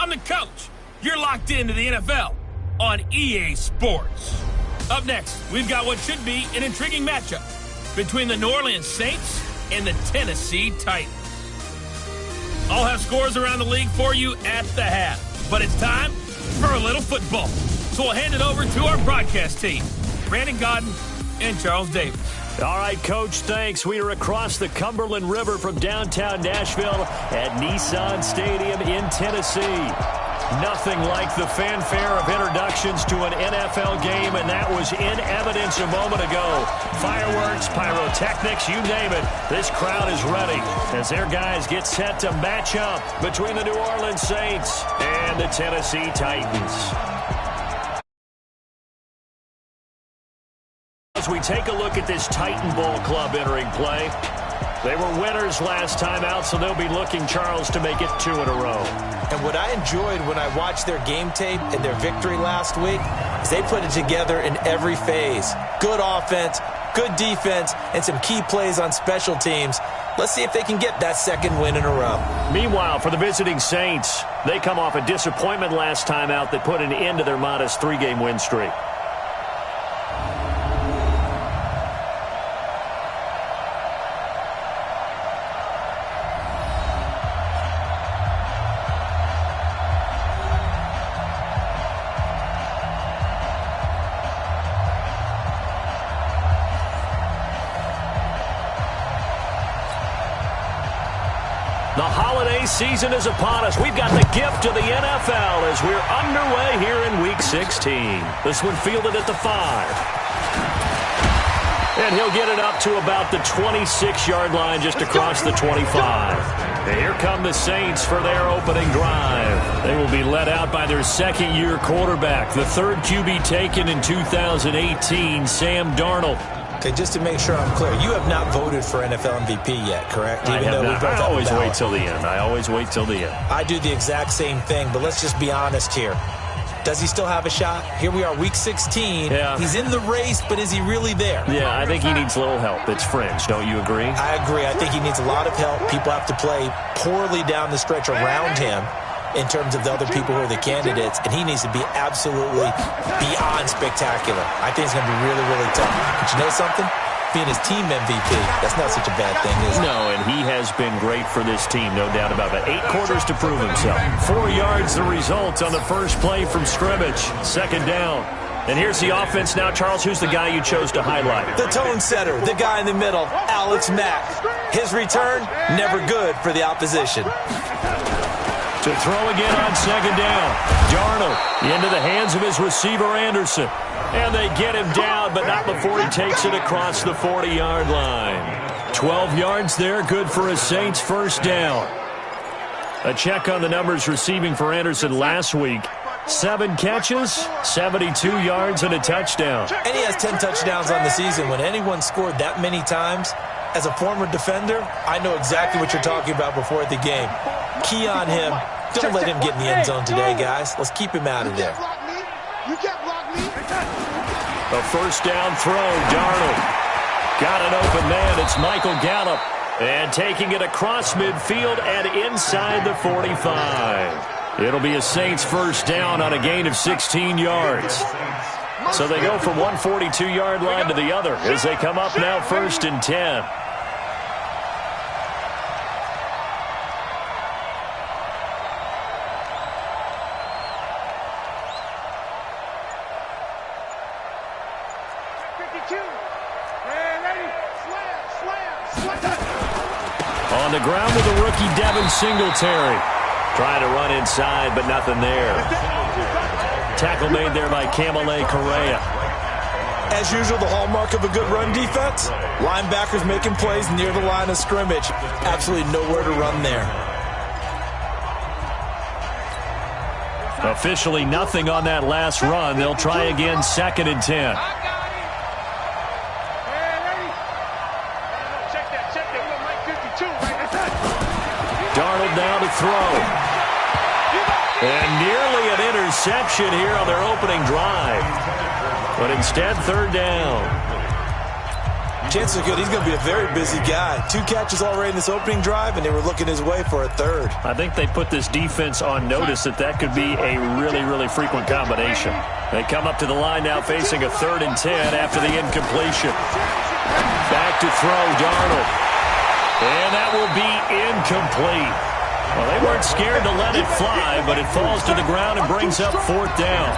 I'm the coach. You're locked into the NFL on EA Sports. Up next, we've got what should be an intriguing matchup between the New Orleans Saints and the Tennessee Titans. I'll have scores around the league for you at the half, but it's time for a little football. So we'll hand it over to our broadcast team, Brandon Godden and Charles Davis. All right, Coach, thanks. We are across the Cumberland River from downtown Nashville at Nissan Stadium in Tennessee. Nothing like the fanfare of introductions to an NFL game, and that was in evidence a moment ago. Fireworks, pyrotechnics, you name it. This crowd is ready as their guys get set to match up between the New Orleans Saints and the Tennessee Titans. As we take a look at this Titan Bowl club entering play, they were winners last time out, so they'll be looking, Charles, to make it 2 in a row. And what I enjoyed when I watched their game tape and their victory last week is they put it together in every phase. Good offense, good defense, and some key plays on special teams. Let's see if they can get that second win in a row. Meanwhile, for the visiting Saints, they come off a disappointment last time out that put an end to their modest 3-game win streak. The holiday season is upon us. We've got the gift of the NFL as we're underway here in Week 16. This one fielded at the 5. And he'll get it up to about the 26-yard line just across the 25. And here come the Saints for their opening drive. They will be led out by their second-year quarterback, the third QB taken in 2018, Sam Darnold. Okay, just to make sure I'm clear, you have not voted for NFL MVP yet, correct? I have not. I always wait till the end. I do the exact same thing, but let's just be honest here. Does he still have a shot? Here we are, Week 16. Yeah. He's in the race, but is he really there? Yeah, I think he needs a little help. It's fringe. Don't you agree? I agree. I think he needs a lot of help. People have to play poorly down the stretch around him in terms of the other people who are the candidates, and he needs to be absolutely beyond spectacular. I think it's going to be really, really tough. But you know something? Being his team MVP, that's not such a bad thing, is it? No, and he has been great for this team, no doubt about it. 8 quarters to prove himself. 4 yards the result on the first play from scrimmage. Second down. And here's the offense now. Charles, who's the guy you chose to highlight? The tone setter, the guy in the middle, Alex Mack. His return, never good for the opposition. To throw again on second down. Darnold into the hands of his receiver, Anderson. And they get him down, but not before he takes it across the 40-yard line. 12 yards there, good for a Saints first down. A check on the numbers receiving for Anderson last week. 7 catches, 72 yards, and a touchdown. And he has 10 touchdowns on the season. When anyone scored that many times, as a former defender, I know exactly what you're talking about before the game. Key on him. Don't let him get in the end zone today, guys. Let's keep him out of there. A first down throw, Darnold. Got an open man. It's Michael Gallup. And taking it across midfield and inside the 45. It'll be a Saints first down on a gain of 16 yards. So they go from one 42-yard line to the other as they come up now first and 10. On the ground with the rookie Devin Singletary. Trying to run inside, but nothing there. Tackle made there by Kamale Correa. As usual, the hallmark of a good run defense, linebackers making plays near the line of scrimmage. Absolutely nowhere to run there. Officially nothing on that last run. They'll try again, second and 10. Darnold now to throw. And nearly an interception here on their opening drive. But instead, third down. Chances are good he's going to be a very busy guy. 2 catches already in this opening drive, and they were looking his way for a third. I think they put this defense on notice that could be a really, really frequent combination. They come up to the line now facing a 3rd and 10 after the incompletion. Back to throw, Darnold. And that will be incomplete. Well, they weren't scared to let it fly, but it falls to the ground and brings up 4th down.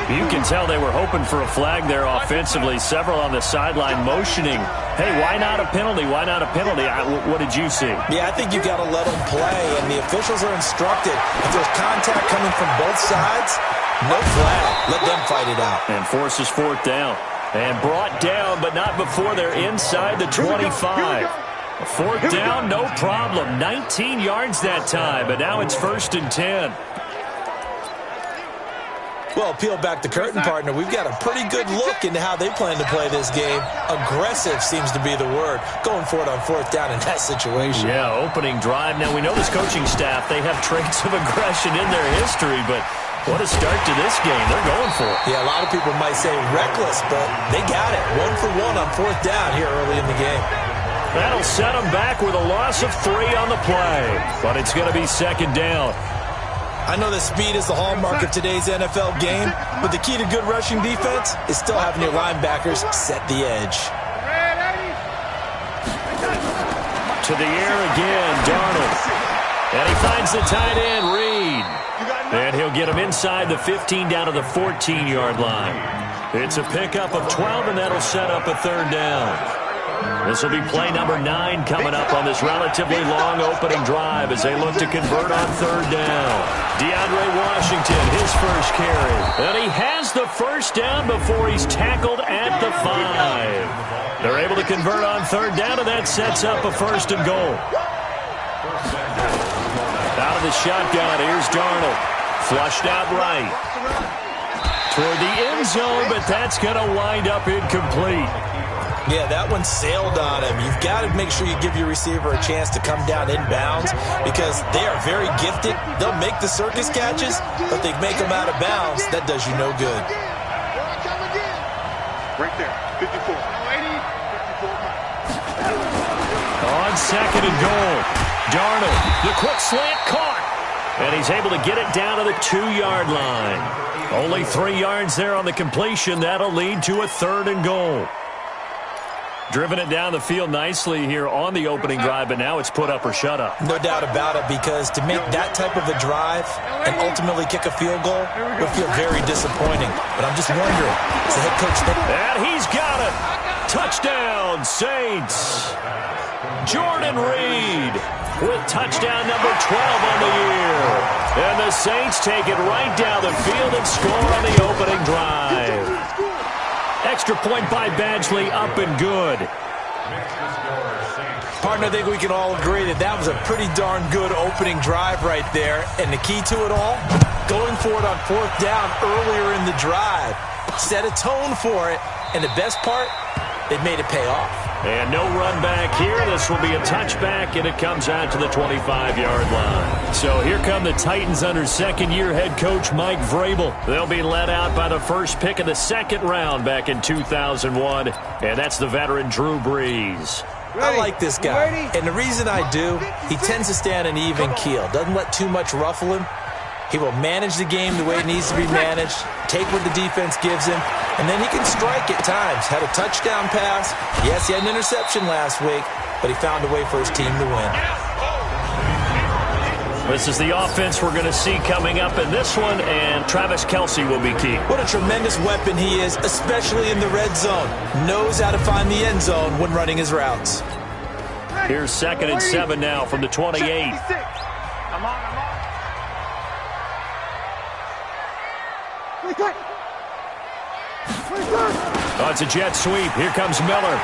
You can tell they were hoping for a flag there offensively. Several on the sideline motioning, hey, why not a penalty? Why not a penalty? What did you see? Yeah, I think you've got to let them play, and the officials are instructed. If there's contact coming from both sides, no flag. Let them fight it out. And forces 4th down. And brought down, but not before they're inside the 25. 4th down, no problem. 19 yards that time, but now it's 1st and 10. Well, peel back the curtain, partner. We've got a pretty good look into how they plan to play this game. Aggressive seems to be the word. Going for it on 4th down in that situation. Yeah, opening drive. Now, we know this coaching staff, they have traits of aggression in their history, but what a start to this game. They're going for it. Yeah, a lot of people might say reckless, but they got it. 1 for 1 on 4th down here early in the game. That'll set them back with a loss of 3 on the play, but it's going to be 2nd down. I know that speed is the hallmark of today's NFL game, but the key to good rushing defense is still having your linebackers set the edge. To the air again, Darnold. And he finds the tight end, Reed. And he'll get him inside the 15 down to the 14-yard line. It's a pickup of 12, and that'll set up a 3rd down. This will be play number 9 coming up on this relatively long opening drive as they look to convert on 3rd down. DeAndre Washington, his first carry. And he has the 1st down before he's tackled at the 5. They're able to convert on 3rd down, and that sets up a 1st and goal. Out of the shotgun, here's Darnold. Flushed out right. Toward the end zone, but that's going to wind up incomplete. Yeah, that one sailed on him. You've got to make sure you give your receiver a chance to come down inbounds because they are very gifted. They'll make the circus catches, but they make them out of bounds. That does you no good. Right there, 54. On 2nd and goal, Darnold, the quick slant caught, and he's able to get it down to the 2-yard line. Only 3 yards there on the completion. That'll lead to a 3rd and goal. Driven it down the field nicely here on the opening drive, but now it's put up or shut up. No doubt about it, because to make that type of a drive and ultimately kick a field goal would feel very disappointing. But I'm just wondering, is the head coach thinking? And he's got it. Touchdown, Saints. Jordan Reed with touchdown number 12 on the year. And the Saints take it right down the field and score on the opening drive. Extra point by Badgley, up and good. Partner, I think we can all agree that that was a pretty darn good opening drive right there. And the key to it all, going for it on 4th down earlier in the drive. Set a tone for it. And the best part, they've made it pay off. And no run back here. This will be a touchback, and it comes out to the 25-yard line. So here come the Titans under second-year head coach Mike Vrabel. They'll be led out by the first pick of the 2nd round back in 2001, and that's the veteran Drew Brees. I like this guy, and the reason I do, he tends to stay on an even keel. Doesn't let too much ruffle him. He will manage the game the way it needs to be managed, take what the defense gives him, and then he can strike at times. Had a touchdown pass. Yes, he had an interception last week, but he found a way for his team to win. This is the offense we're going to see coming up in this one, and Travis Kelce will be key. What a tremendous weapon he is, especially in the red zone. Knows how to find the end zone when running his routes. Here's 2nd and 7 now from the 28. Oh, it's a jet sweep. Here comes Miller.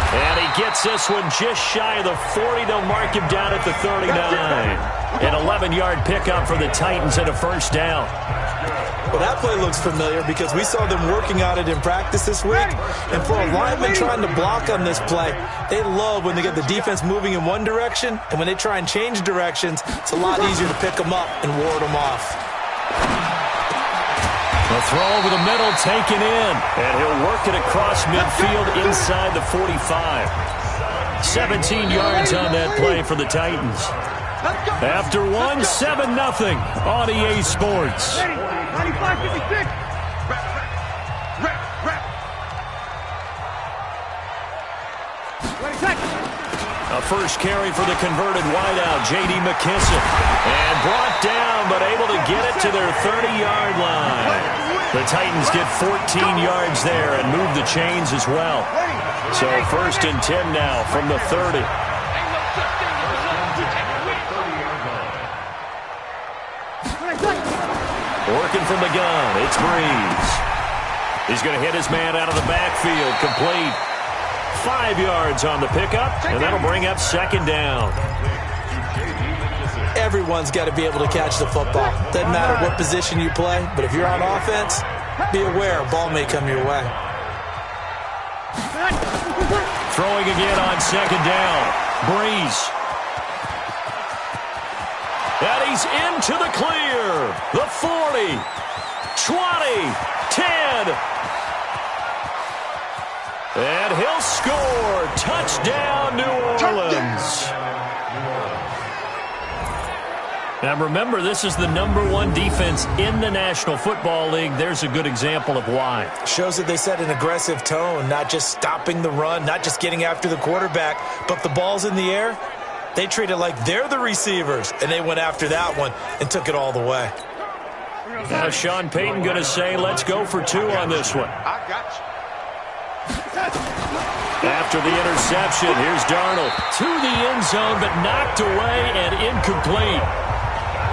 And he gets this one just shy of the 40. They'll mark him down at the 39. An 11-yard pickup for the Titans and a 1st down. Well, that play looks familiar because we saw them working on it in practice this week. And for a lineman trying to block on this play, they love when they get the defense moving in one direction. And when they try and change directions, it's a lot easier to pick them up and ward them off. The throw over the middle taken in, and he'll work it across midfield inside the 45. 17 yards on that play for the Titans. After one, 7-0 on EA Sports. A first carry for the converted wideout, J.D. McKissick. And brought down, but able to get it to their 30-yard line. The Titans get 14 yards there and move the chains as well. So 1st and 10 now from the 30. Working from the gun, it's Breeze. He's going to hit his man out of the backfield, complete. 5 yards on the pickup, and that'll bring up 2nd down. Everyone's got to be able to catch the football. Doesn't matter what position you play, but if you're on offense, be aware a ball may come your way. Throwing again on 2nd down. Breeze. And he's into the clear. The 40, 20, 10. And he'll score. Touchdown, New Orleans. Now remember, this is the #1 defense in the National Football League. There's a good example of why. Shows that they set an aggressive tone, not just stopping the run, not just getting after the quarterback, but the ball's in the air. They treat it like they're the receivers, and they went after that one and took it all the way. Now Sean Payton going to say, let's go for 2 on this one. I got you. After the interception, here's Darnold to the end zone, but knocked away and incomplete.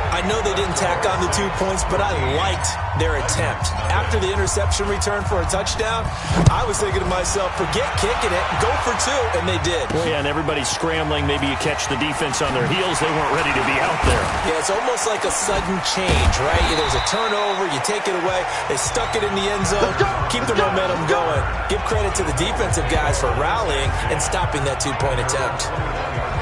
I know they didn't tack on the 2 points, but I liked their attempt. After the interception return for a touchdown, I was thinking to myself, forget kicking it, go for 2, and they did. Well, yeah, and everybody's scrambling. Maybe you catch the defense on their heels. They weren't ready to be out there. Yeah, it's almost like a sudden change, right? There's a turnover, you take it away, they stuck it in the end zone, keep the momentum going. Give credit to the defensive guys for rallying and stopping that 2-point attempt.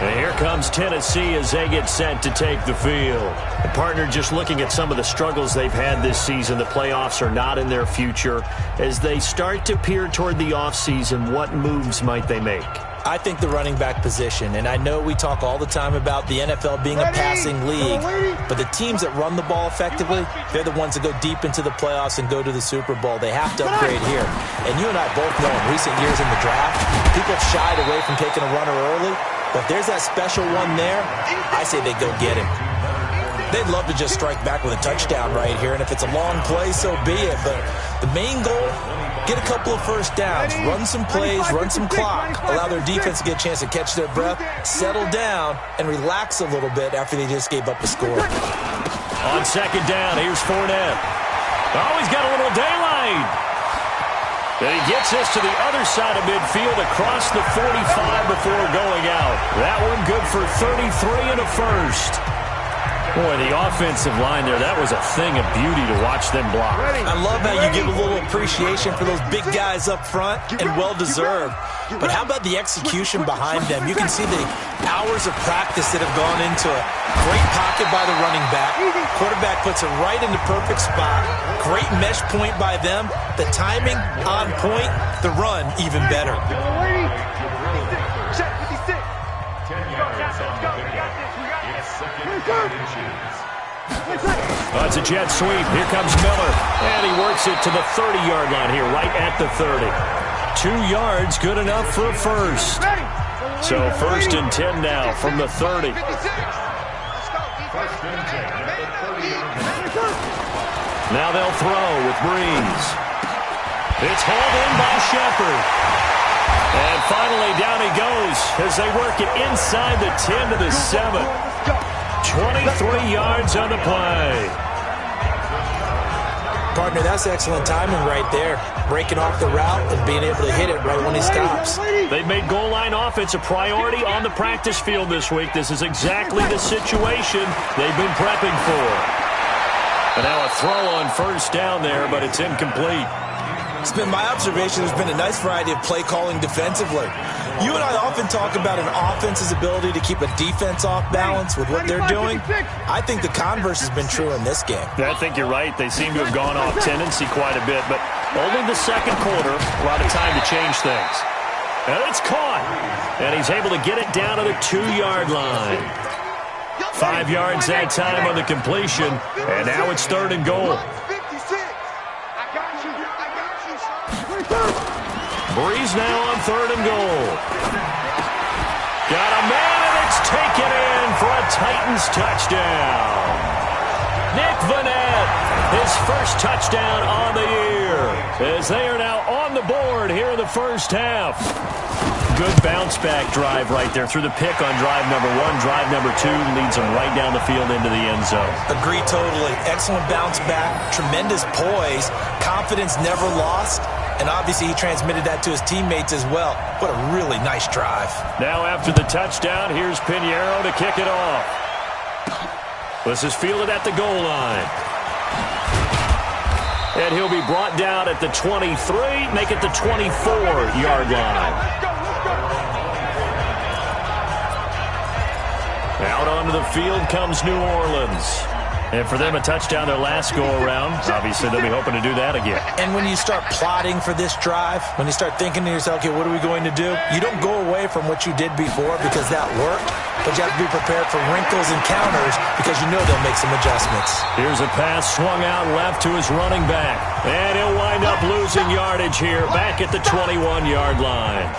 And here comes Tennessee as they get set to take the field. The partner, just looking at some of the struggles they've had this season, the playoffs are not in their future. As they start to peer toward the offseason, what moves might they make? I think the running back position, and I know we talk all the time about the NFL being a passing league, but the teams that run the ball effectively, they're the ones that go deep into the playoffs and go to the Super Bowl. They have to upgrade here. And you and I both know in recent years in the draft, people have shied away from taking a runner early, but if there's that special one there, I say they go get him. They'd love to just strike back with a touchdown right here, and if it's a long play, so be it. But the main goal, get a couple of first downs, run some plays, run some clock, allow their defense to get a chance to catch their breath, settle down, and relax a little bit after they just gave up a score. On 2nd down, here's Fournette. Oh, he's got a little daylight. And he gets us to the other side of midfield across the 45 before going out. That one good for 33 and a first. Boy, the offensive line there, that was a thing of beauty to watch them block. I love how you give a little appreciation for those big guys up front, and well-deserved. But how about the execution behind them? You can see the hours of practice that have gone into it. Great pocket by the running back. Quarterback puts it right in the perfect spot. Great mesh point by them. The timing on point. The run even better. Oh, it's a jet sweep. Here comes Miller. And he works it to the 30-yard line here, right at the 30. 2 yards, good enough for a first. So 1st and 10 now from the 30. Now they'll throw with Breeze. It's hauled in by Shepard. And finally down he goes as they work it inside the 10 to the 7. 23 yards on the play. Partner, that's excellent timing right there. Breaking off the route and being able to hit it right when he stops. They've made goal line offense a priority on the practice field this week. This is exactly the situation they've been prepping for. And now a throw on 1st down there, but it's incomplete. It's been my observation there's been a nice variety of play calling defensively. You and I often talk about an offense's ability to keep a defense off balance with what they're doing. I think the converse has been true in this game. I think you're right. They seem to have gone off tendency quite a bit, but only the second quarter, a lot of time to change things. And it's caught, and he's able to get it down to the 2-yard line. 5 yards that time on the completion, and now it's 3rd and goal. Breeze now on 3rd and goal. Got a man, and it's taken in for a Titans touchdown. Nick Vannett, his first touchdown on the year, as they are now on the board here in the first half. Good bounce-back drive right there through the pick on drive number 1. Drive number 2 leads them right down the field into the end zone. Agree totally. Excellent bounce-back, tremendous poise, confidence never lost, and obviously he transmitted that to his teammates as well. What a really nice drive. Now after the touchdown, here's Pinheiro to kick it off. This is fielded at the goal line. And he'll be brought down at the 23, make it the 24-yard line. Out onto the field comes New Orleans. And for them, a touchdown their last go-around. Obviously, they'll be hoping to do that again. And when you start plotting for this drive, when you start thinking to yourself, okay, what are we going to do? You don't go away from what you did before because that worked, but you have to be prepared for wrinkles and counters because you know they'll make some adjustments. Here's a pass swung out left to his running back. And he'll wind up losing yardage here back at the 21-yard line.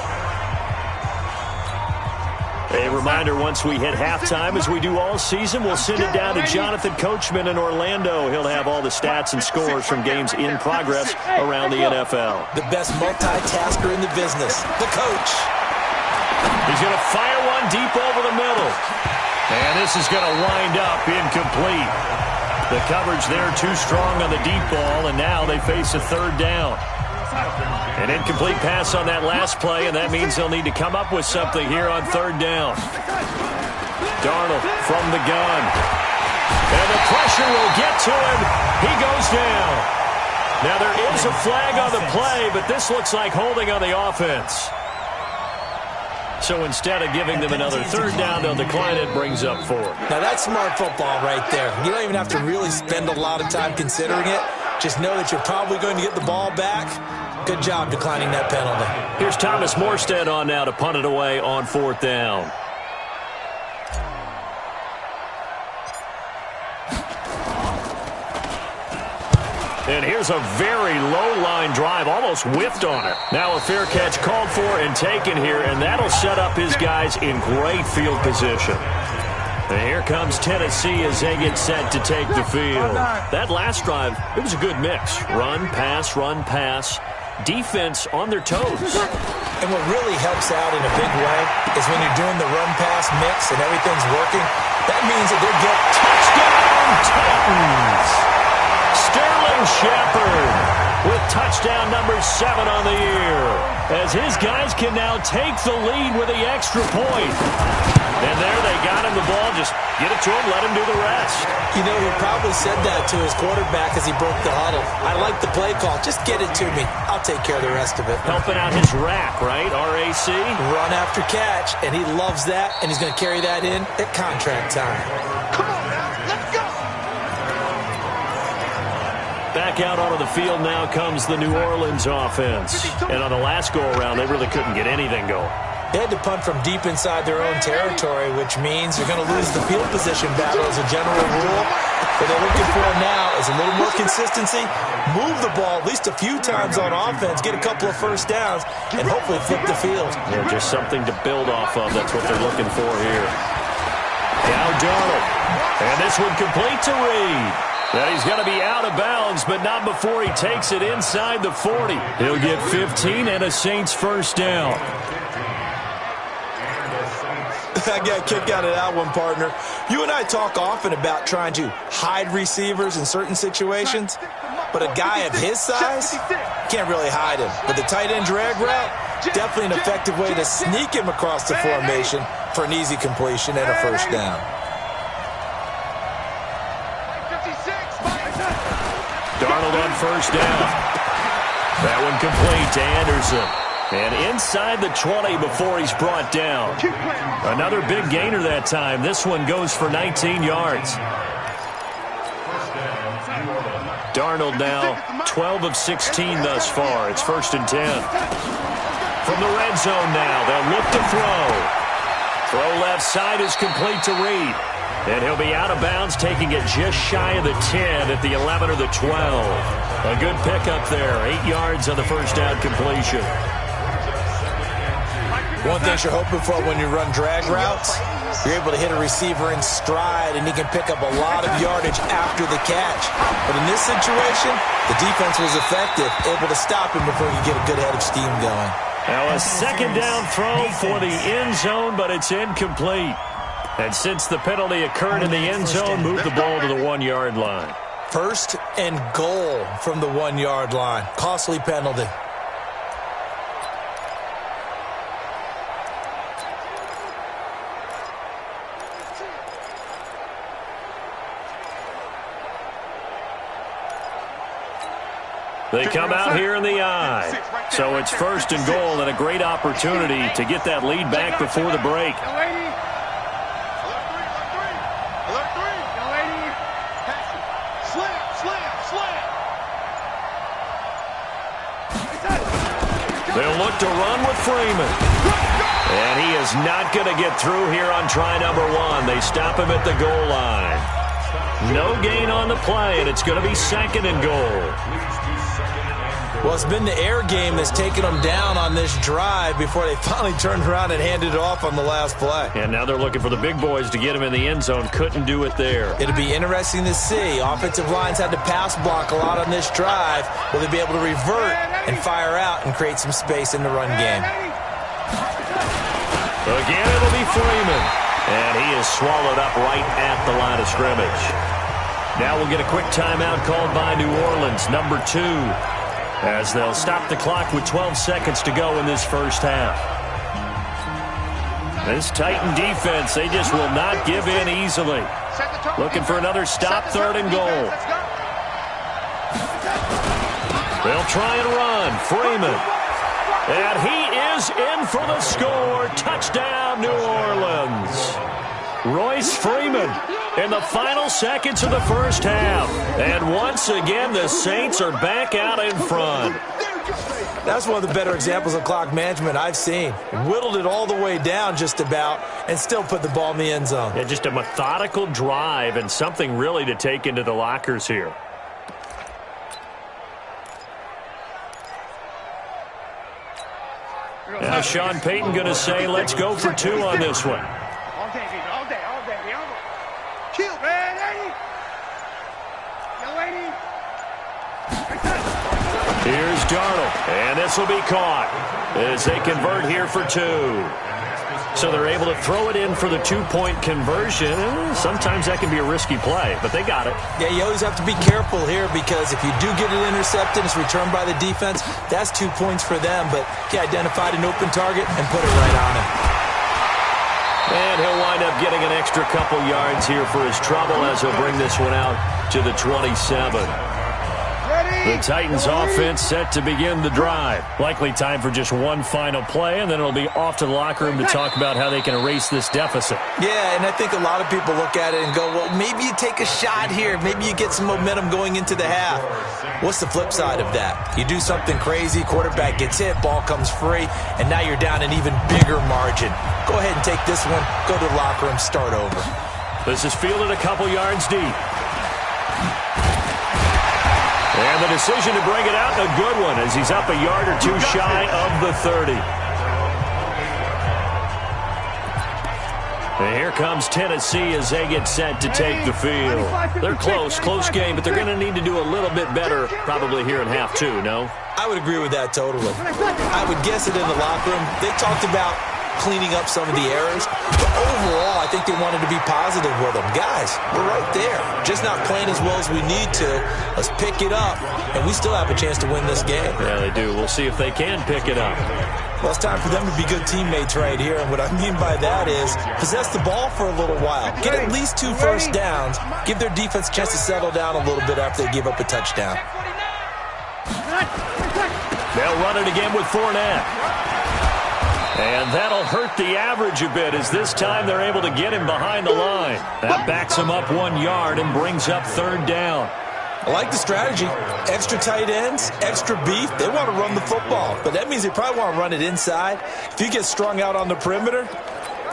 A reminder, once we hit halftime, as we do all season, we'll send it down to Jonathan Coachman in Orlando. He'll have all the stats and scores from games in progress around the NFL. The best multitasker in the business, the coach. He's going to fire one deep over the middle. And this is going to wind up incomplete. The coverage there too strong on the deep ball, and now they face a 3rd down. An incomplete pass on that last play, and that means they'll need to come up with something here on 3rd down. Darnold from the gun. And the pressure will get to him. He goes down. Now there is a flag on the play, but this looks like holding on the offense. So instead of giving them another 3rd down, they'll decline it, brings up 4. Now that's smart football right there. You don't even have to really spend a lot of time considering it. Just know that you're probably going to get the ball back. Good job declining that penalty. Here's Thomas Morstead on now to punt it away on 4th down. And here's a very low-line drive, almost whiffed on it. Now a fair catch called for and taken here, and that'll set up his guys in great field position. And here comes Tennessee as they get set to take the field. That last drive, it was a good mix. Run, pass, defense on their toes. And what really helps out in a big way is when you're doing the run-pass mix and everything's working, that means that they get touchdown Titans. Sterling Shepard with touchdown number 7 on the year, as his guys can now take the lead with the extra point. And there they got him the ball. Just get it to him, let him do the rest. You know, he probably said that to his quarterback as he broke the huddle. I like the play call. Just get it to me. I'll take care of the rest of it. Helping out his rack, right? RAC? Run after catch, and he loves that, and he's going to carry that in at contract time. Come on now, let's go. Back out onto the field now comes the New Orleans offense. And on the last go-around, they really couldn't get anything going. They had to punt from deep inside their own territory, which means they're going to lose the field position battle as a general rule. What they're looking for now is a little more consistency, move the ball at least a few times on offense, get a couple of first downs, and hopefully flip the field. Yeah, just something to build off of. That's what they're looking for here. Now Darnold. And this one complete to Reed. Now he's going to be out of bounds, but not before he takes it inside the 40. He'll get 15 and a Saints first down. I got a kick out of that one, partner. You and I talk often about trying to hide receivers in certain situations, but a guy of his size can't really hide him. But the tight end drag route, definitely an effective way to sneak him across the formation for an easy completion and a first down. Darnold on first down. That one complete to Anderson. And inside the 20 before he's brought down. Another big gainer that time. This one goes for 19 yards. Darnold now 12 of 16 thus far. It's 1st and 10. From the red zone now, they'll look to throw. Throw left side is complete to Reed. And he'll be out of bounds, taking it just shy of the 10 at the 11 or the 12. A good pickup there. 8 yards on the first down completion. One thing you're hoping for when you run drag routes, you're able to hit a receiver in stride, and he can pick up a lot of yardage after the catch. But in this situation, the defense was effective, able to stop him before he could get a good head of steam going. Now a second down throw for the end zone, but it's incomplete. And since the penalty occurred in the end zone, move the ball to the 1-yard line. 1st and goal from the 1-yard line. Costly penalty. They come out here in the I. So it's 1st and goal and a great opportunity to get that lead back before the break. They'll look to run with Freeman. And he is not going to get through here on try number 1. They stop him at the goal line. No gain on the play, and it's going to be 2nd and goal. Well, it's been the air game that's taken them down on this drive before they finally turned around and handed it off on the last play. And now they're looking for the big boys to get him in the end zone. Couldn't do it there. It'll be interesting to see. Offensive lines had to pass block a lot on this drive. Will they be able to revert and fire out and create some space in the run game? Again, it'll be Freeman. And he is swallowed up right at the line of scrimmage. Now we'll get a quick timeout called by New Orleans, number 2. As they'll stop the clock with 12 seconds to go in this first half. This Titan defense, they just will not give in easily. Looking for another stop, 3rd and goal. They'll try and run. Freeman. And he is in for the score. Touchdown, New Orleans. Royce Freeman in the final seconds of the first half. And once again, the Saints are back out in front. That's one of the better examples of clock management I've seen. Whittled it all the way down just about and still put the ball in the end zone. Yeah, just a methodical drive and something really to take into the lockers here. Now Sean Payton going to say, let's go for 2 on this one. Here's Darnold, and this will be caught as they convert here for 2. So they're able to throw it in for the 2-point conversion. Sometimes that can be a risky play, but they got it. Yeah, you always have to be careful here because if you do get it intercepted, it's returned by the defense, that's 2 points for them. But he identified an open target and put it right on him. And he'll wind up getting an extra couple yards here for his trouble as he'll bring this one out to the 27. The Titans offense set to begin the drive. Likely time for just one final play, and then it'll be off to the locker room to talk about how they can erase this deficit. Yeah, and I think a lot of people look at it and go, well, maybe you take a shot here. Maybe you get some momentum going into the half. What's the flip side of that? You do something crazy, quarterback gets hit, ball comes free, and now you're down an even bigger margin. Go ahead and take this one, go to the locker room, start over. This is fielded a couple yards deep. And the decision to bring it out, a good one, as he's up a yard or 2 shy of the 30. And here comes Tennessee as they get set to take the field. They're close game, but they're going to need to do a little bit better probably here in half 2, no? I would agree with that totally. I would guess it in the locker room. They talked about cleaning up some of the errors, but overall, I think they wanted to be positive with them. Guys, we're right there. Just not playing as well as we need to. Let's pick it up, and we still have a chance to win this game. Yeah, they do. We'll see if they can pick it up. Well, it's time for them to be good teammates right here, and what I mean by that is possess the ball for a little while. Get at least 2 first downs. Give their defense a chance to settle down a little bit after they give up a touchdown. They'll run it again with Fournette. And that'll hurt the average a bit as this time they're able to get him behind the line. That backs him up 1 yard and brings up 3rd down. I like the strategy. Extra tight ends, extra beef. They want to run the football, but that means they probably want to run it inside. If you get strung out on the perimeter,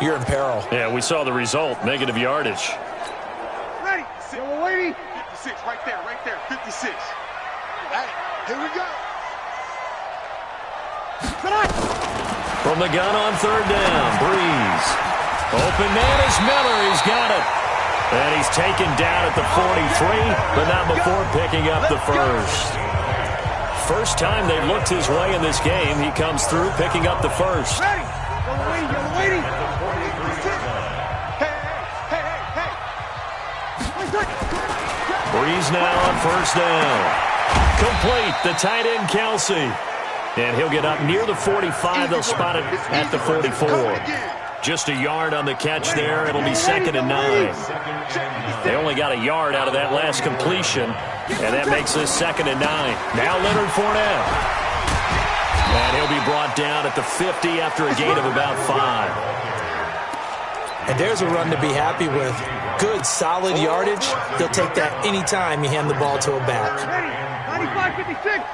you're in peril. Yeah, we saw the result, negative yardage. Ready. Yellow lady. 56, right there, 56. Hey, here we go. From the gun on 3rd down, Breeze. Open man is Miller. He's got it. And he's taken down at the 43, but not before picking up the first. First time they've looked his way in this game. He comes through picking up the first. Ready. Yellow lady. Hey. Breeze now on 1st down. Complete, the tight end Kelsey. And he'll get up near the 45. They'll spot it at the 44. Just a yard on the catch there. It'll be 2nd and 9. They only got a yard out of that last completion, and that makes this 2nd and 9. Now Leonard Fournette. And he'll be brought down at the 50 after a gain of about 5. And there's a run to be happy with. Good, solid yardage. He'll take that anytime you hand the ball to a back. 95-56.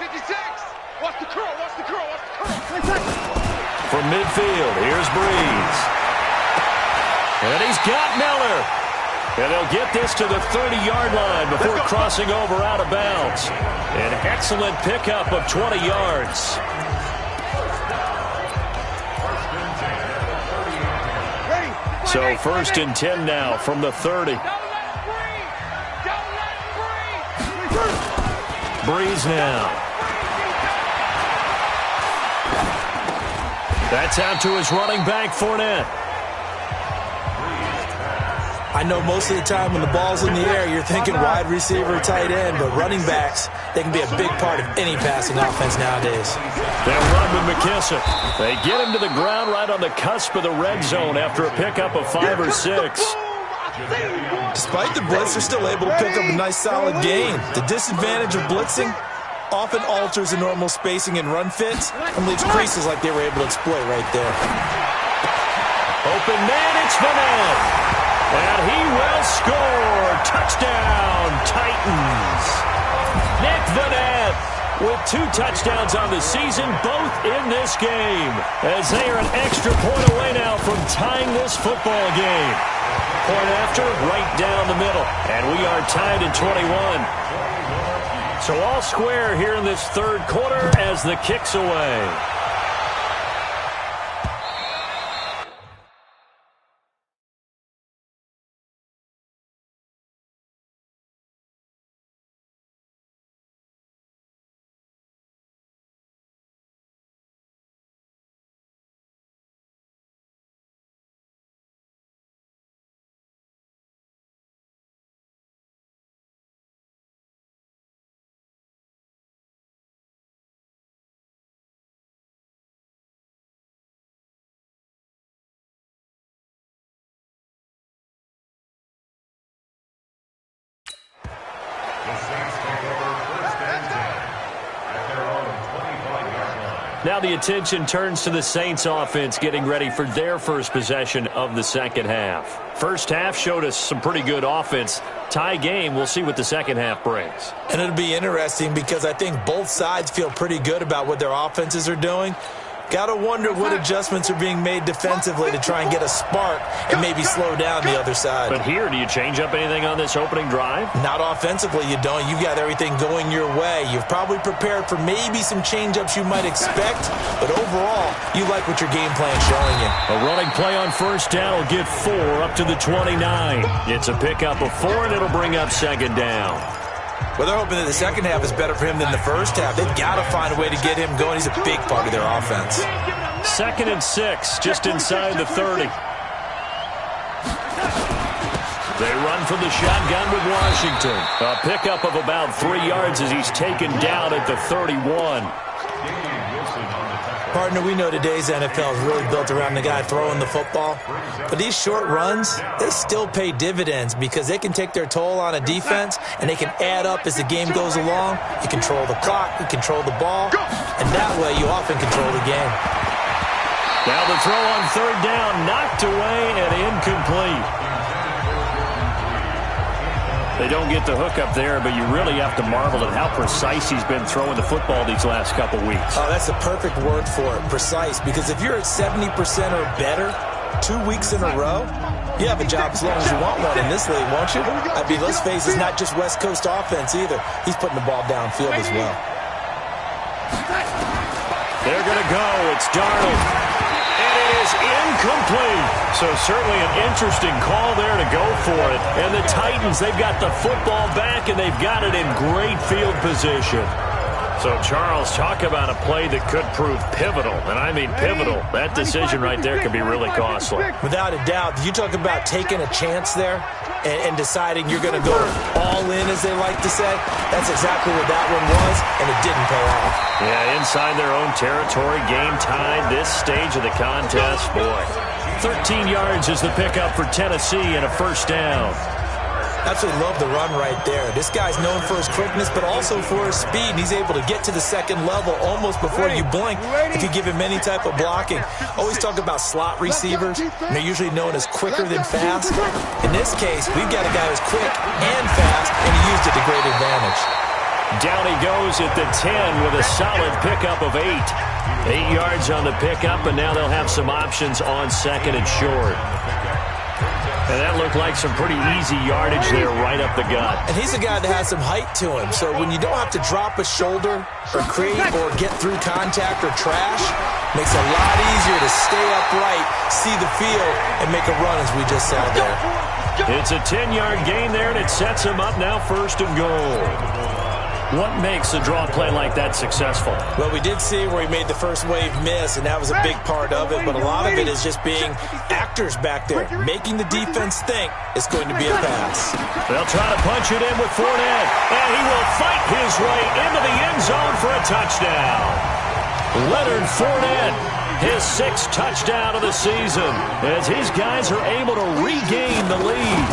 56. Watch the curl. From midfield, here's Breeze. And he's got Miller. And they'll get this to the 30-yard line before crossing over out of bounds. An excellent pickup of 20 yards. So 1st and 10 now from the 30. Breeze now. That's out to his running back, Fournette. I know most of the time when the ball's in the air, you're thinking wide receiver, tight end, but running backs, they can be a big part of any passing offense nowadays. They'll run with McKissick. They get him to the ground right on the cusp of the red zone after a pickup of 5 or 6. Despite the blitz, they're still able to pick up a nice, solid gain. The disadvantage of blitzing often alters the normal spacing and run fits and leaves creases like they were able to exploit right there. Open man, it's Fournette. And he will score. Touchdown, Titans. Nick Fournette with 2 touchdowns on the season, both in this game, as they are an extra point away now from tying this football game. Point after, right down the middle. And we are tied at 21. So all square here in this 3rd quarter as the kick's away. Now the attention turns to the Saints offense getting ready for their first possession of the 2nd half. First half showed us some pretty good offense. Tie game, we'll see what the 2nd half brings. And it'll be interesting because I think both sides feel pretty good about what their offenses are doing. Got to wonder what adjustments are being made defensively to try and get a spark and maybe slow down the other side. But here, do you change up anything on this opening drive? Not offensively, you don't. You've got everything going your way. You've probably prepared for maybe some change-ups you might expect, but overall, you like what your game plan's showing you. A running play on 1st down will get 4 up to the 29. It's a pickup of 4, and it'll bring up 2nd down. Well, they're hoping that the 2nd half is better for him than the 1st half. They've got to find a way to get him going. He's a big part of their offense. 2nd and 6, just inside the 30. They run from the shotgun with Washington. A pickup of about 3 yards as he's taken down at the 31. Partner, we know today's NFL is really built around the guy throwing the football. But these short runs, they still pay dividends because they can take their toll on a defense, and they can add up as the game goes along. You control the clock, you control the ball, and that way you often control the game. Now the throw on third down, knocked away and incomplete. They don't get the hook up there, but you really have to marvel at how precise he's been throwing the football these last couple weeks. Oh, that's the perfect word for it, precise, because if you're at 70% or better 2 weeks in a row, you have a job as long as you want one in this league, won't you? I mean, let's face it, it's not just West Coast offense either. He's putting the ball downfield as well. They're going to go. It's Darnold. And it is incomplete. So certainly an interesting call there to go for it. And the Titans, they've got the football back, and they've got it in great field position. So, Charles, talk about a play that could prove pivotal. And I mean pivotal. That decision right there could be really costly. Without a doubt. You talk about taking a chance there and deciding you're going to go all in, as they like to say. That's exactly what that one was, and it didn't pay off. Yeah, inside their own territory, game tied, this stage of the contest. Boy, 13 yards is the pickup for Tennessee and a first down. Absolutely love the run right there. This guy's known for his quickness, but also for his speed. And he's able to get to the second level almost before you blink if you give him any type of blocking. Always talk about slot receivers, and they're usually known as quicker than fast. In this case, we've got a guy who's quick and fast, and he used it to great advantage. Down he goes at the 10 with a solid pickup of 8. 8 yards on the pickup, and now they'll have some options on second and short. And that looked like some pretty easy yardage there right up the gut. And he's a guy that has some height to him. So when you don't have to drop a shoulder or create or get through contact or trash, makes it a lot easier to stay upright, see the field, and make a run as we just saw there. It's a 10-yard gain there, and it sets him up now first and goal. What makes a draw play like that successful? Well, we did see where he made the first wave miss, and that was a big part of it. But a lot of it is just being actors back there, making the defense think it's going to be a pass. They'll try to punch it in with Fournette, and he will fight his way into the end zone for a touchdown. Leonard Fournette, his 6th touchdown of the season, as his guys are able to regain the lead.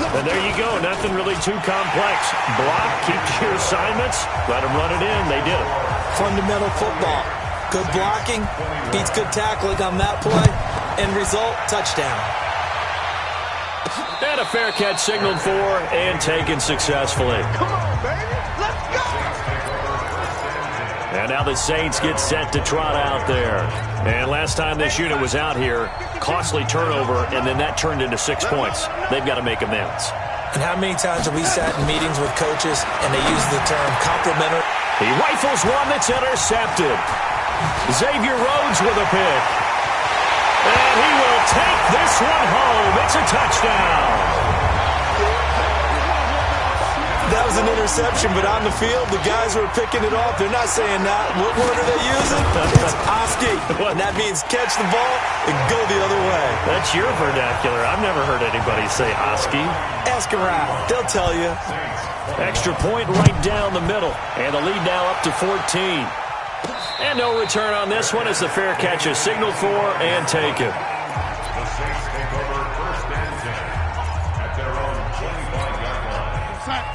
And there you go, nothing really too complex. Block, keep to your assignments, let them run it in. They did it. Fundamental football. Good blocking, beats good tackling on that play. End result, touchdown. And a fair catch signaled for and taken successfully. Come on, baby. Let's go. And now the Saints get set to trot out there. And last time this unit was out here, costly turnover, and then that turned into 6 points. They've got to make amends. And how many times have we sat in meetings with coaches and they use the term complimentary? He rifles one that's intercepted. Xavier Rhodes with a pick. And he will take this one home. It's a touchdown. That was an interception, but on the field, the guys who are picking it off, they're not saying that. What word are they using? It's Oski. And that means catch the ball and go the other way. That's your vernacular. I've never heard anybody say Oski. Ask around. They'll tell you. Extra point right down the middle. And the lead now up to 14. And no return on this one as the fair catch is signaled for and taken.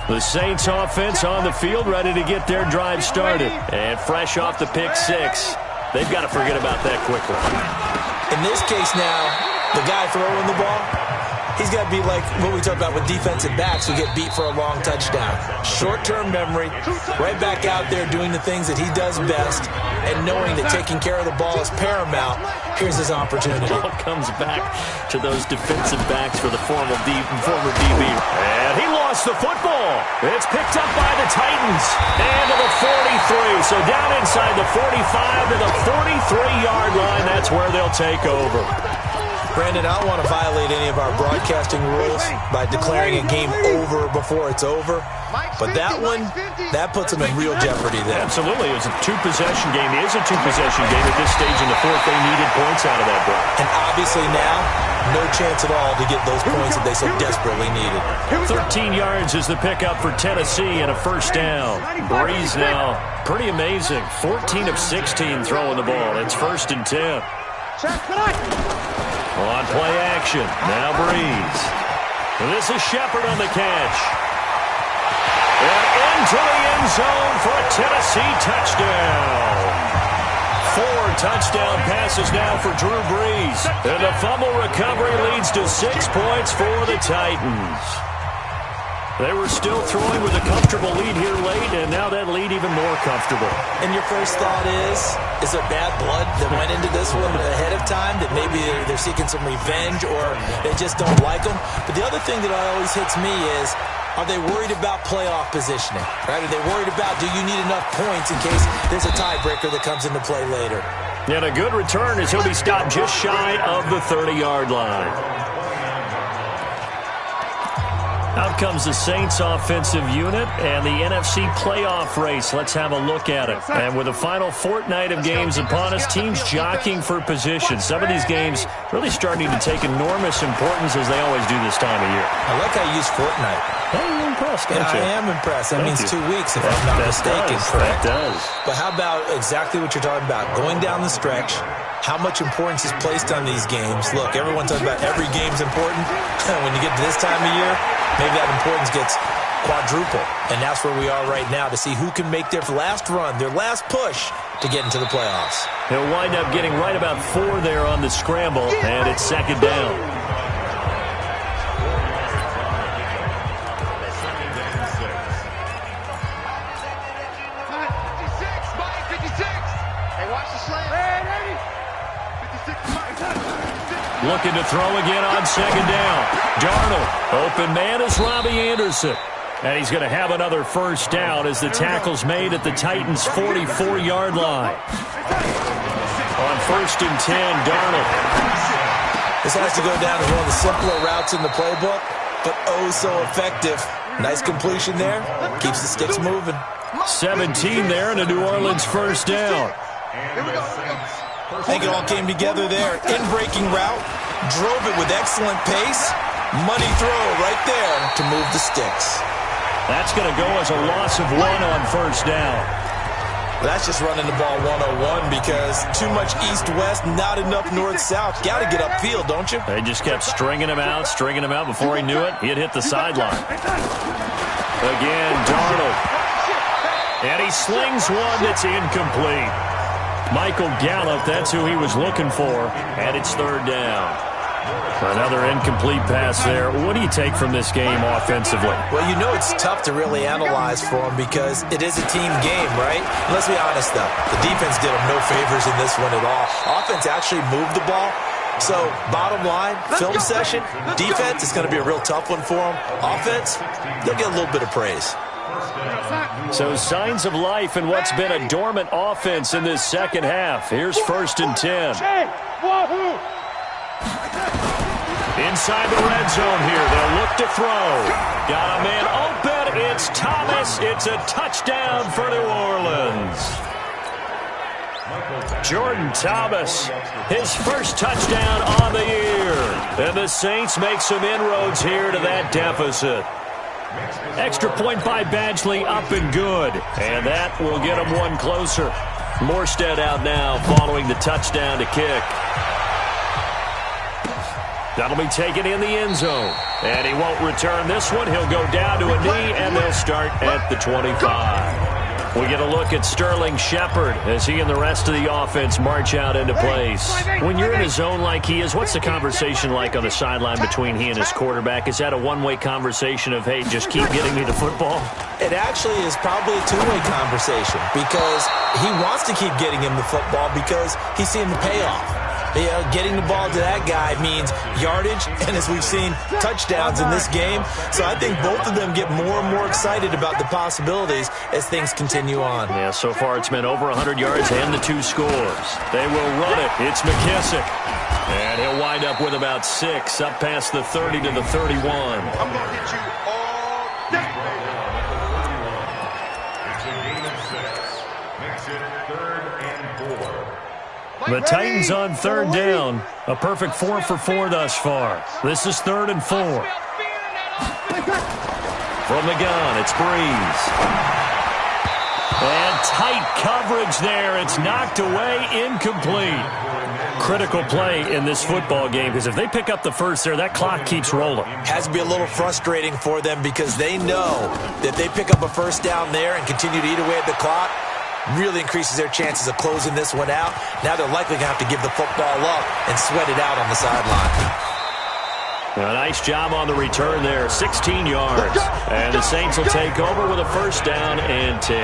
The Saints offense on the field, ready to get their drive started. And fresh off the pick 6. They've got to forget about that quickly. In this case now, the guy throwing the ball, he's got to be like what we talk about with defensive backs who get beat for a long touchdown. Short-term memory, right back out there doing the things that he does best, and knowing that taking care of the ball is paramount. Here's his opportunity. It all comes back to those defensive backs for the former DB. And he lost the football. It's picked up by the Titans. And to the 43. So down inside the 45 to the 43-yard line. That's where they'll take over. Brandon, I don't want to violate any of our broadcasting rules by declaring a game over before it's over. But that one, that puts them in real jeopardy there. Absolutely. It was a two-possession game. It is a two-possession game at this stage in the fourth. They needed points out of that break. And obviously now, no chance at all to get those points that they so desperately needed. 13 yards is the pickup for Tennessee and a first down. Breeze now, pretty amazing. 14 of 16 throwing the ball. It's 1st and 10. On play action, now Breeze. This is Shepard on the catch. And into the end zone for a Tennessee touchdown. 4 touchdown passes now for Drew Brees. And the fumble recovery leads to 6 points for the Titans. They were still throwing with a comfortable lead here late, and now that lead even more comfortable. And your first thought is there bad blood that went into this one ahead of time, that maybe they're seeking some revenge or they just don't like them? But the other thing that always hits me is, are they worried about playoff positioning? Right? Are they worried about, do you need enough points in case there's a tiebreaker that comes into play later? And a good return as he'll be stopped just shy of the 30-yard line. Out comes the Saints offensive unit and the NFC playoff race. Let's have a look at it. And with the final fortnight of games upon us, teams jockeying for position. Some of these games really starting to take enormous importance as they always do this time of year. I like how you use fortnight. Hey, you're impressed, don't you? I am impressed. That means 2 weeks, if I'm not mistaken. That does. But how about exactly what you're talking about? Going down the stretch, how much importance is placed on these games. Look, everyone talks about every game's important. When you get to this time of year, maybe that importance gets quadruple. And that's where we are right now, to see who can make their last run, their last push to get into the playoffs. He'll wind up getting right about 4 there on the scramble, and it's 2nd down. Looking to throw again on 2nd down. Darnold, open man is Robbie Anderson. And he's going to have another first down as the tackle's made at the Titans' 44-yard line. On 1st and 10, Darnold. This has to go down as one of the simpler routes in the playbook, but oh so effective. Nice completion there. Keeps the sticks moving. 17 there and a New Orleans first down. I think it all came together there. In-breaking route, drove it with excellent pace. Money throw right there to move the sticks. That's going to go as a loss of 1 on first down. That's just running the ball 101 because too much east-west, not enough north-south. Got to get upfield, don't you? They just kept stringing him out. Before he knew it, he'd hit the sideline. Again, Darnold. And he slings one that's incomplete. Michael Gallup, that's who he was looking for, and it's 3rd down. Another incomplete pass there. What do you take from this game offensively? Well, you know it's tough to really analyze for him because it is a team game, right? Let's be honest, though. The defense did him no favors in this one at all. Offense actually moved the ball. So, bottom line, film session, defense is going to be a real tough one for them. Offense, they'll get a little bit of praise. So signs of life in what's been a dormant offense in this second half. Here's 1st and 10. Inside the red zone here. They'll look to throw. Got a man open. It's Thomas. It's a touchdown for New Orleans. Jordan Thomas, his first touchdown on the year. And the Saints make some inroads here to that deficit. Extra point by Badgley, up and good. And that will get him 1 closer. Morstead out now following the touchdown to kick. That'll be taken in the end zone. And he won't return this one. He'll go down to a knee, and they'll start at the 25. We get a look at Sterling Shepard as he and the rest of the offense march out into place. When you're in a zone like he is, what's the conversation like on the sideline between he and his quarterback? Is that a one-way conversation of, hey, just keep getting me the football? It actually is probably a two-way conversation because he wants to keep getting him the football because he's seeing the payoff. Getting the ball to that guy means yardage, and as we've seen, touchdowns in this game. So I think both of them get more and more excited about the possibilities as things continue on. Yeah, so far it's been over 100 yards and the 2 scores. They will run it. It's McKissick. And he'll wind up with about 6, up past the 30 to the 31. I'm going to hit you all day. It's a gain of 6. Makes it 3rd and 4. The Titans on 3rd down. A perfect 4 for 4 thus far. This is 3rd and 4. From the gun, it's Breeze. And tight coverage there. It's knocked away, incomplete. Critical play in this football game, because if they pick up the first there, that clock keeps rolling. Has to be a little frustrating for them because they know that they pick up a first down there and continue to eat away at the clock, really increases their chances of closing this one out. Now they're likely going to have to give the football up and sweat it out on the sideline. A nice job on the return there, 16 yards. And the Saints will take over with a first down and 10.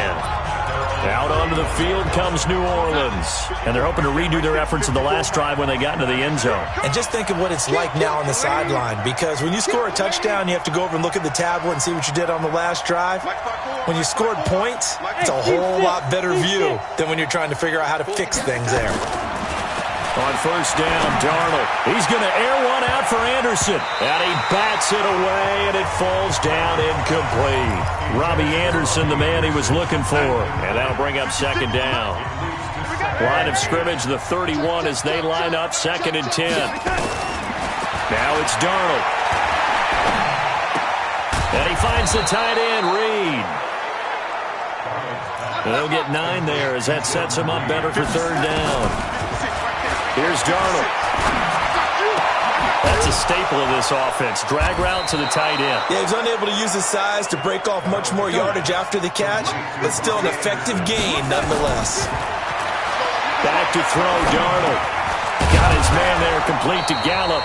Out onto the field comes New Orleans. And they're hoping to redo their efforts in the last drive when they got into the end zone. And just think of what it's like now on the sideline, because when you score a touchdown, you have to go over and look at the tablet and see what you did on the last drive. When you scored points, it's a whole lot better view than when you're trying to figure out how to fix things there. On first down, Darnold. He's going to air one out for Anderson. And he bats it away, and it falls down incomplete. Robbie Anderson, the man he was looking for. And that'll bring up 2nd down. Line of scrimmage, the 31 as they line up, 2nd and 10. Now it's Darnold. And he finds the tight end, Reed. They'll get 9 there as that sets him up better for 3rd down. Here's Darnold. That's a staple of this offense. Drag route to the tight end. Yeah, he's unable to use his size to break off much more yardage after the catch, but still an effective gain nonetheless. Back to throw, Darnold. Got his man there, complete to Gallup.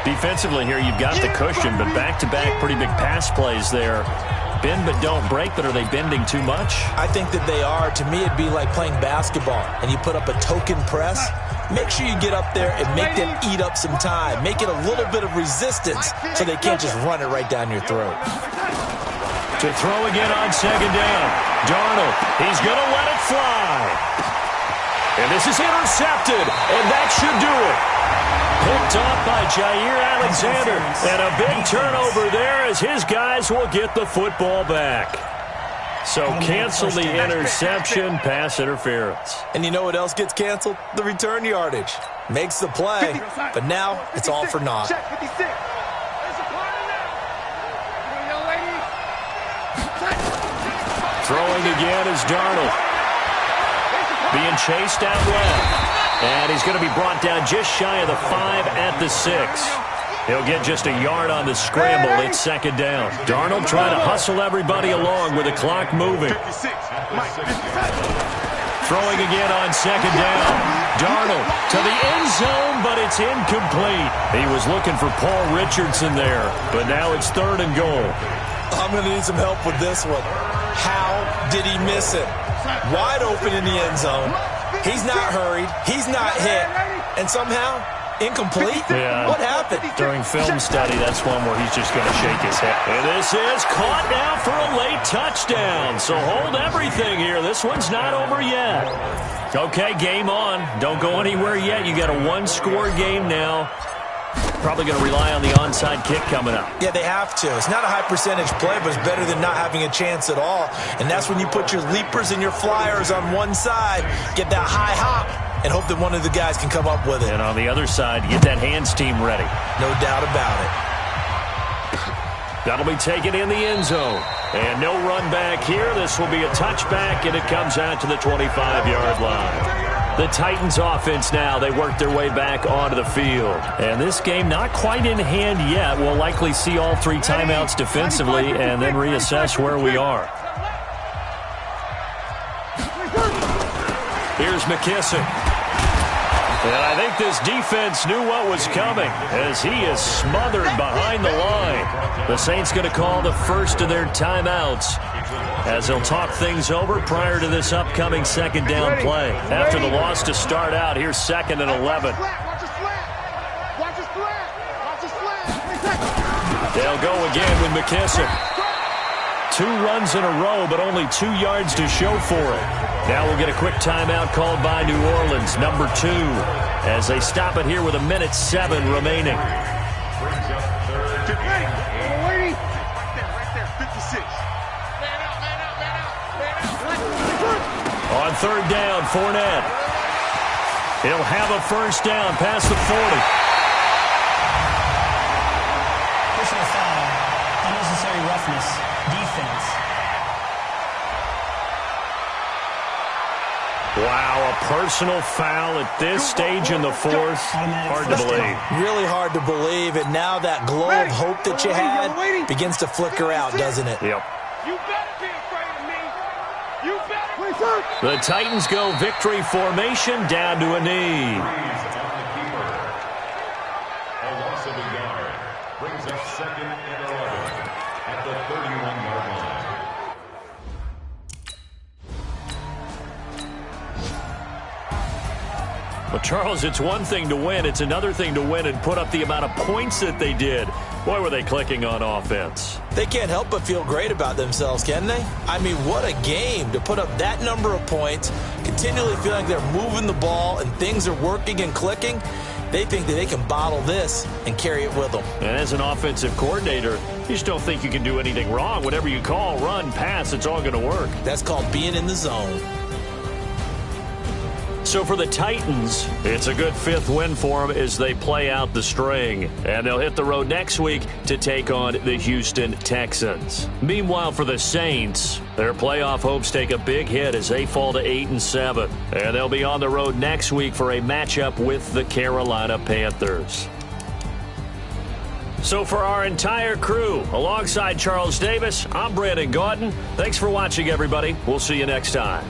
Defensively here, you've got the cushion, but back-to-back pretty big pass plays there. Bend but don't break, but are they bending too much? I think that they are. To me, it'd be like playing basketball, and you put up a token press. Make sure you get up there and make them eat up some time. Make it a little bit of resistance so they can't just run it right down your throat. To throw again on 2nd down. Darnold, he's going to let it fly. And this is intercepted, and that should do it. Picked off by Jair Alexander. And a big turnover there as his guys will get the football back. So cancel the interception, pass interference. And you know what else gets canceled? The return yardage. Makes the play, but now it's all for naught. Throwing again is Darnold. Being chased out left. And he's going to be brought down just shy of the 5 at the 6. He'll get just a yard on the scramble. It's 2nd down. Darnold trying to hustle everybody along with the clock moving. Throwing again on 2nd down. Darnold to the end zone, but it's incomplete. He was looking for Paul Richardson there, but now it's 3rd and goal. I'm going to need some help with this one. How did he miss it? Wide open in the end zone. He's not hurried. He's not hit. And somehow, incomplete? Yeah. What happened? During film study, that's one where he's just going to shake his head. And this is caught now for a late touchdown. So hold everything here. This one's not over yet. Okay, game on. Don't go anywhere yet. You got a 1-score game now. Probably going to rely on the onside kick coming up. Yeah, they have to. It's not a high percentage play, but it's better than not having a chance at all. And that's when you put your leapers and your flyers on one side, get that high hop, and hope that one of the guys can come up with it. And on the other side, get that hands team ready. No doubt about it. That'll be taken in the end zone. And no run back here. This will be a touchback, and it comes out to the 25-yard line. The Titans offense now, they work their way back onto the field. And this game not quite in hand yet. We'll likely see all 3 timeouts defensively and then reassess where we are. Here's McKissick. And I think this defense knew what was coming as he is smothered behind the line. The Saints going to call the first of their timeouts as they'll talk things over prior to this upcoming second down play. After the loss to start out, here's 2nd and 11. They'll go again with McKissick. 2 runs in a row, but only 2 yards to show for it. Now we'll get a quick timeout called by New Orleans, number 2, as they stop it here with 1:07 remaining. On 3rd down, Fournette. He'll have a first down past the 40. Personal foul, unnecessary roughness, defense. Wow, a personal foul at this stage in the 4th. Hard to believe. Really hard to believe, and now that glow of hope that you had begins to flicker out, doesn't it? Yep. You better be afraid of me. You better. The Titans go victory formation down to a knee. A loss of a yard brings up 2nd and 11 at the 31-yard line. Well, Charles, it's one thing to win. It's another thing to win and put up the amount of points that they did. Boy, were they clicking on offense. They can't help but feel great about themselves, can they? I mean, what a game to put up that number of points, continually feeling like they're moving the ball and things are working and clicking. They think that they can bottle this and carry it with them. And as an offensive coordinator, you just don't think you can do anything wrong. Whatever you call, run, pass, it's all going to work. That's called being in the zone. So for the Titans, it's a good 5th win for them as they play out the string. And they'll hit the road next week to take on the Houston Texans. Meanwhile, for the Saints, their playoff hopes take a big hit as they fall to 8-7. And they'll be on the road next week for a matchup with the Carolina Panthers. So for our entire crew, alongside Charles Davis, I'm Brandon Gautin. Thanks for watching, everybody. We'll see you next time.